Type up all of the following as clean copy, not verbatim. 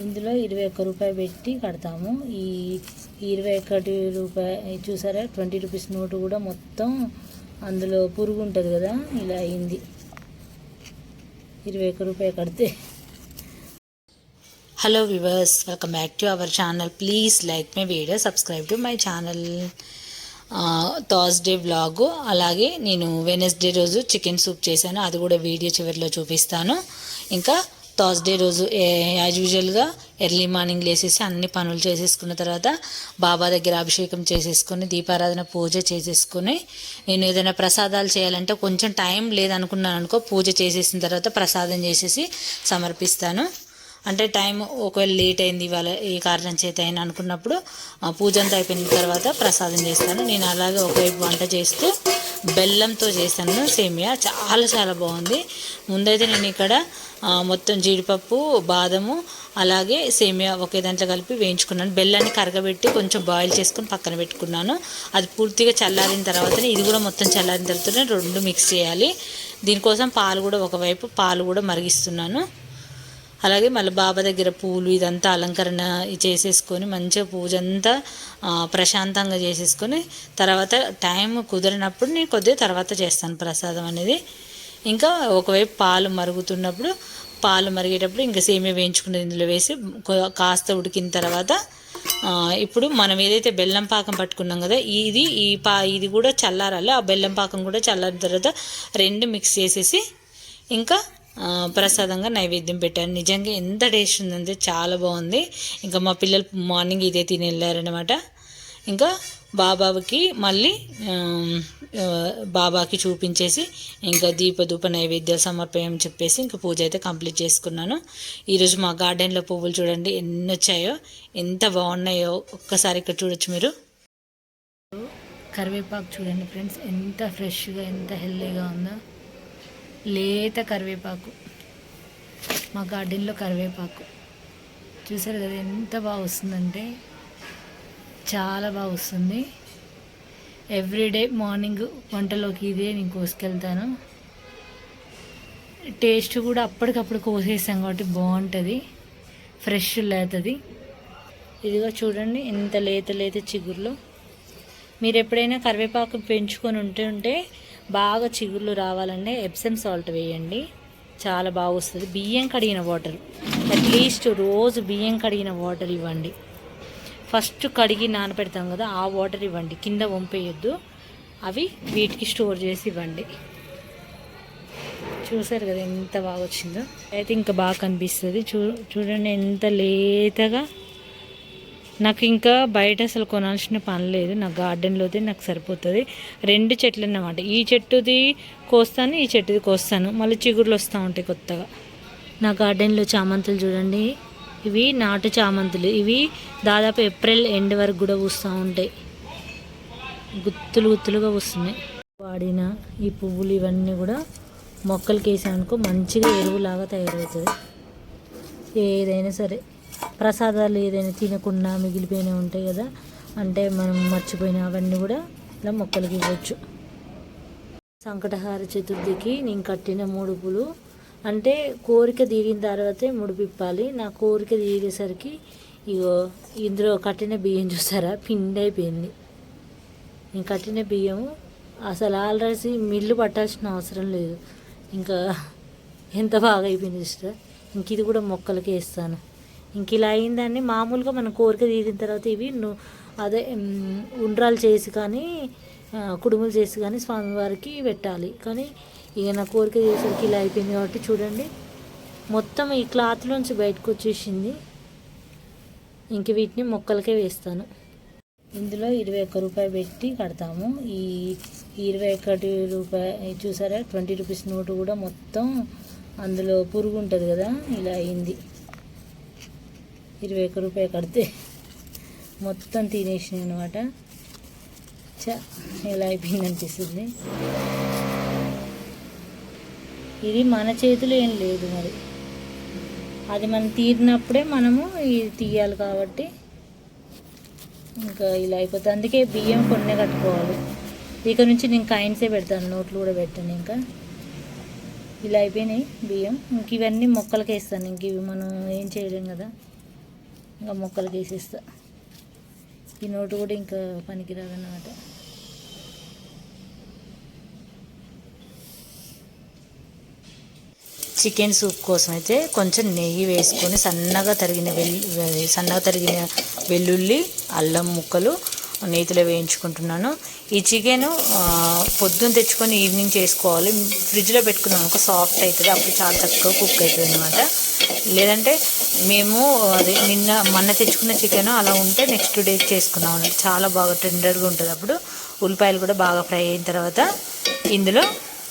ఇందులో 21 రూపాయి పెట్టి కడతాము. ఈ 21 రూపాయి చూసారా, 20 రూపీస్ నోటు కూడా మొత్తం అందులో పురుగు ఉంటుంది కదా, ఇలా అయింది 21 రూపాయి కడితే. Hello viewers, welcome back to our channel. Please like my video, subscribe to my channel. Thursday vlog, అలాగే నేను వెనస్డే రోజు చికెన్ సూప్ చేశాను, అది కూడా వీడియో చివరిలో చూపిస్తాను. ఇంకా థర్స్డే రోజు యాజ్ యూజువల్గా ఎర్లీ మార్నింగ్ లేసేసి అన్ని పనులు చేసేసుకున్న తర్వాత బాబా దగ్గర అభిషేకం చేసేసుకొని దీపారాధన పూజ చేసేసుకొని, నేను ఏదైనా ప్రసాదాలు చేయాలంటే కొంచెం టైం లేదనుకున్నాను అనుకో, పూజ చేసేసిన తర్వాత ప్రసాదం చేసేసి సమర్పిస్తాను. అంటే టైం ఒకవేళ లేట్ అయింది ఇవాళ ఏ కారణం చేత అయినా అనుకున్నప్పుడు పూజ అంతా అయిపోయిన తర్వాత ప్రసాదం చేస్తాను. నేను అలాగే ఒకవైపు వంట చేస్తూ బెల్లంతో చేశాను సేమియా, చాలా చాలా బాగుంది. ముందైతే నేను ఇక్కడ మొత్తం జీడిపప్పు, బాదము, అలాగే సేమియా ఒకే దాంట్లో కలిపి వేయించుకున్నాను. బెల్లాన్ని కరగబెట్టి కొంచెం బాయిల్ చేసుకొని పక్కన పెట్టుకున్నాను. అది పూర్తిగా చల్లారిన తర్వాతనే ఇది కూడా మొత్తం చల్లారిన తర్వాతనే రెండు మిక్స్ చేయాలి. దీనికోసం పాలు కూడా మరిగిస్తున్నాను. అలాగే మళ్ళీ బాబా దగ్గర పూలు ఇదంతా అలంకరణ చేసేసుకొని మంచిగా పూజ అంతా ప్రశాంతంగా చేసేసుకొని తర్వాత టైం కుదిరినప్పుడు నేను కొద్దిగా తర్వాత చేస్తాను ప్రసాదం అనేది. ఇంకా ఒకవైపు పాలు మరుగుతున్నప్పుడు, పాలు మరిగేటప్పుడు ఇంకా సేమియా వేయించుకునేది ఇందులో వేసి కాస్త ఉడికిన తర్వాత ఇప్పుడు మనం ఏదైతే బెల్లం పాకం పట్టుకున్నాం కదా, ఇది కూడా చల్లారాలి. ఆ బెల్లం పాకం కూడా చల్లారిన తర్వాత రెండు మిక్స్ చేసేసి ఇంకా ప్రసాదంగా నైవేద్యం పెట్టాను. నిజంగా ఎంత టేస్ట్ ఉందంటే చాలా బాగుంది. ఇంకా మా పిల్లలు మార్నింగ్ ఇదే తిని వెళ్ళారనమాట. ఇంకా బాబాకి మళ్ళీ బాబాకి చూపించేసి ఇంకా దీపధూప నైవేద్యాలు సమర్పయం చెప్పేసి ఇంకా పూజ అయితే కంప్లీట్ చేసుకున్నాను. ఈరోజు మా గార్డెన్లో పువ్వులు చూడండి ఎన్ని వచ్చాయో, ఎంత బాగున్నాయో ఒక్కసారి ఇక్కడ చూడొచ్చు మీరు. కరివేపాకు చూడండి ఫ్రెండ్స్, ఎంత ఫ్రెష్గా ఎంత హెల్దీగా ఉందో. లేత కరివేపాకు, మా గార్డెన్లో కరివేపాకు చూసారు కదా ఎంత బాగా వస్తుందంటే చాలా బాగా వస్తుంది. ఎవ్రీడే మార్నింగ్ వంటలోకి ఇదే నేను కోసుకెళ్తాను. టేస్ట్ కూడా అప్పటికప్పుడు కోసేసాం కాబట్టి బాగుంటుంది, ఫ్రెష్ లేతది. ఇదిగో చూడండి ఎంత లేత చిగుర్లు. మీరు ఎప్పుడైనా కరివేపాకు పెంచుకొని ఉంటే బాగా చిగుర్లు రావాలంటే ఎప్సమ్ సాల్ట్ వేయండి, చాలా బాగా వస్తుంది. బియ్యం కడిగిన వాటర్, అట్లీస్ట్ రోజు బియ్యం కడిగిన వాటర్ ఇవ్వండి. ఫస్ట్ కడిగి నానబెడతాం కదా, ఆ వాటర్ ఇవ్వండి, కింద వంపేయొద్దు. అవి వీటికి స్టోర్ చేసి ఇవ్వండి. చూసారు కదా ఎంత బాగా వచ్చిందో. అయితే ఇంకా బాగా కనిపిస్తుంది. చూడండి ఎంత లేతగా. నాకు ఇంకా బయట అసలు కొనాల్సిన పని లేదు, నా గార్డెన్లోది నాకు సరిపోతుంది. రెండు చెట్లు అన్నమాట, ఈ చెట్టుది కోస్తాను, ఈ చెట్టుది కోస్తాను, మళ్ళీ చిగుర్లు వస్తూ ఉంటాయి కొత్తగా. నా గార్డెన్లో చామంతులు చూడండి, ఇవి నాటు చామంతులు. ఇవి దాదాపు ఏప్రిల్ ఎండ్ వరకు కూడా పూస్తూ ఉంటాయి, గుత్తులుగా పూస్తున్నాయి. వాడిన ఈ పువ్వులు ఇవన్నీ కూడా మొక్కలకి వేసానుకో మంచిగా ఎరువులాగా తయారవుతుంది. ఏదైనా సరే ప్రసాదాలు ఏదైనా తినకుండా మిగిలిపోయినవి ఉంటాయి కదా, అంటే మనం మర్చిపోయిన అవన్నీ కూడా ఇలా మొక్కలకి ఇవ్వచ్చు. సంకటహార చతుర్థికి నేను కట్టిన ముడుపులు, అంటే కోరిక తీరిన తర్వాతే ముడిపిప్పాలి. నా కోరిక తీరేసరికి ఇగో ఇందులో కట్టిన బియ్యం చూసారా పిండి అయిపోయింది. నేను కట్టిన బియ్యం అసలు ఆల్రెడీ మిల్లు పట్టాల్సిన అవసరం లేదు, ఇంకా ఎంత బాగా అయిపోయింది చూస్తారా. ఇంక ఇది కూడా మొక్కలకి వేస్తాను. ఇంక ఇలా అయిందాన్ని మామూలుగా మన కోరిక తీరిన తర్వాత ఇవి అదే ఉండ్రాలు చేసి కానీ కుడుములు చేసి కానీ స్వామివారికి పెట్టాలి. కానీ ఇక నా కోరిక చేసేసరికి ఇలా అయిపోయింది కాబట్టి చూడండి మొత్తం ఈ క్లాత్లోంచి బయటకు వచ్చేసింది. ఇంక వీటిని మొక్కలకే వేస్తాను. ఇందులో 21 రూపాయి పెట్టి కడతాము. ఈ 21 రూపాయి చూసారా, 20 రూపీస్ నోటు కూడా మొత్తం అందులో పురుగు ఉంటుంది కదా, ఇలా అయింది 21 రూపాయి కడితే మొత్తం తినేసినాయి అనమాట. ఎలా అయిపోయింది అనిపిస్తుంది. ఇది మన చేతిలో ఏం లేదు, మరి అది మనం తీరినప్పుడే మనము ఇది తీయాలి కాబట్టి ఇంకా ఇలా అయిపోతుంది. అందుకే బియ్యం కొన్నే కట్టుకోవాలి. ఇక నుంచి నేను కాయిన్సే పెడతాను, నోట్లు కూడా పెట్టాను. ఇంకా ఇలా అయిపోయినాయి బియ్యం. ఇంక ఇవన్నీ మొక్కలకి వేస్తాను, ఇంక ఇవి మనం ఏం చేయలేం కదా. ఇంకా మొక్కలకి వేసేస్తా. ఈ నోటు కూడా ఇంకా పనికిరాదన్నమాట. చికెన్ సూప్ కోసం అయితే కొంచెం నెయ్యి వేసుకొని సన్నగా తరిగిన వెల్లుల్లి, అల్లం ముక్కలు నేతిలో వేయించుకుంటున్నాను. ఈ చికెన్ పొద్దున్న తెచ్చుకొని ఈవినింగ్ చేసుకోవాలి. ఫ్రిడ్జ్లో పెట్టుకున్నాం అనుకో సాఫ్ట్ అవుతుంది, అప్పుడు చాలా చక్కగా కుక్ అవుతుంది అనమాట. లేదంటే మేము అది మొన్న తెచ్చుకున్న చికెన్ అలా ఉంటే నెక్స్ట్ డే చేసుకున్నాం అన్నట్టు, చాలా బాగా టెండర్గా ఉంటుంది. అప్పుడు ఉల్లిపాయలు కూడా బాగా ఫ్రై అయిన తర్వాత ఇందులో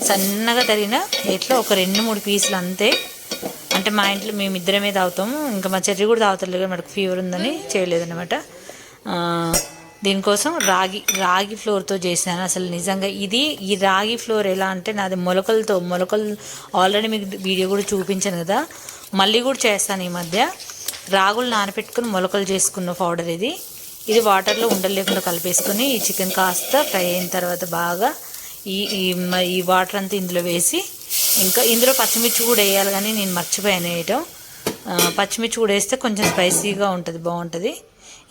సన్నగా తరిగిన ఎట్లా ఒక 2-3 పీసులు అంతే. అంటే మా ఇంట్లో మేము ఇద్దరమే తాగుతాము, ఇంకా మా చెర్రి కూడా తాగుతారు, మనకు ఫీవర్ ఉందని చేయలేదన్నమాట. దీనికోసం రాగి ఫ్లోర్తో చేసినాను. అసలు నిజంగా ఈ రాగి ఫ్లోర్ ఎలా అంటే నాది మొలకలు ఆల్రెడీ మీకు వీడియో కూడా చూపించాను కదా, మళ్ళీ కూడా చేస్తాను ఈ మధ్య. రాగులు నానబెట్టుకుని మొలకలు చేసుకున్న పౌడర్ ఇది వాటర్లో ఉండలు లేకుండా కలిపేసుకొని ఈ చికెన్ కాస్త ఫ్రై అయిన తర్వాత బాగా ఈ వాటర్ అంతా ఇందులో వేసి, ఇంకా ఇందులో పచ్చిమిర్చి కూడా వేయాలి కానీ నేను మర్చిపోయాను వేయటం. పచ్చిమిర్చి కూడా వేస్తే కొంచెం స్పైసీగా ఉంటుంది, బాగుంటుంది.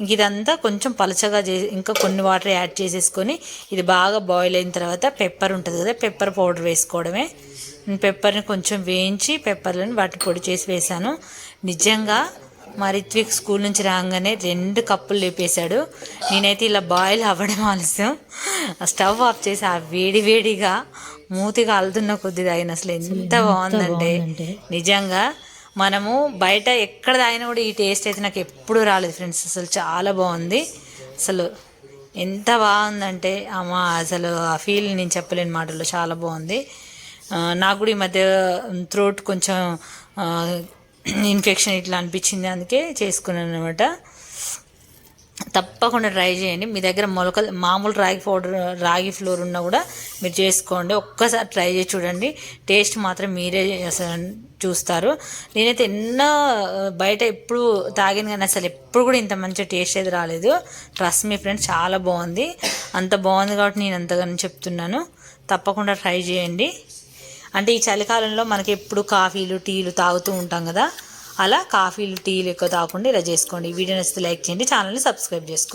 ఇంక ఇదంతా కొంచెం పలచగా ఇంకా కొన్ని వాటర్ యాడ్ చేసేసుకొని ఇది బాగా బాయిల్ అయిన తర్వాత పెప్పర్ ఉంటుంది కదా, పెప్పర్ పౌడర్ వేసుకోవడమే. పెప్పర్ని కొంచెం వేయించి పెప్పర్లను వాటిని పొడి చేసి వేసాను. నిజంగా మా రిత్విక్ స్కూల్ నుంచి రాగానే 2 కప్పులు లేపేశాడు. నేనైతే ఇలా బాయిల్ అవ్వడం ఆలస్యం స్టవ్ ఆఫ్ చేసి ఆ వేడిగా మూతిగా అల్లుతున్న కొద్ది తాగిన అసలు ఎంత బాగుందంటే నిజంగా. మనము బయట ఎక్కడ తాగినా కూడా ఈ టేస్ట్ అయితే నాకు ఎప్పుడూ రాలేదు ఫ్రెండ్స్. అసలు చాలా బాగుంది. అసలు ఎంత బాగుందంటే అసలు ఆ ఫీల్ నేను చెప్పలేని మాటల్లో, చాలా బాగుంది. నాకు కూడా ఈ మధ్య థ్రోట్ కొంచెం ఇన్ఫెక్షన్ ఇట్లా అనిపించింది, అందుకే చేసుకున్నాను అనమాట. తప్పకుండా ట్రై చేయండి. మీ దగ్గర మామూలు రాగి ఫ్లోర్ ఉన్నా కూడా మీరు చేసుకోండి. ఒక్కసారి ట్రై చేసి చూడండి, టేస్ట్ మాత్రం మీరే అసలు చూస్తారు. నేనైతే ఎన్నో బయట ఎప్పుడు తాగాను కానీ అసలు ఎప్పుడు కూడా ఇంత మంచి టేస్ట్ అయితే రాలేదు. ట్రస్ట్ మీ ఫ్రెండ్స్, చాలా బాగుంది. అంత బాగుంది కాబట్టి నేను అంతగానో చెప్తున్నాను. తప్పకుండా ట్రై చేయండి. అంటే ఈ చలికాలంలో మనకి ఎప్పుడు కాఫీలు టీలు తాగుతూ ఉంటాం కదా, అలా కాఫీలు టీలు ఎక్కువ తాగకుండా ఇలా చేసుకోండి. ఈ వీడియో నచ్చితే లైక్ చేయండి, ఛానల్ని సబ్స్క్రైబ్ చేసుకోండి.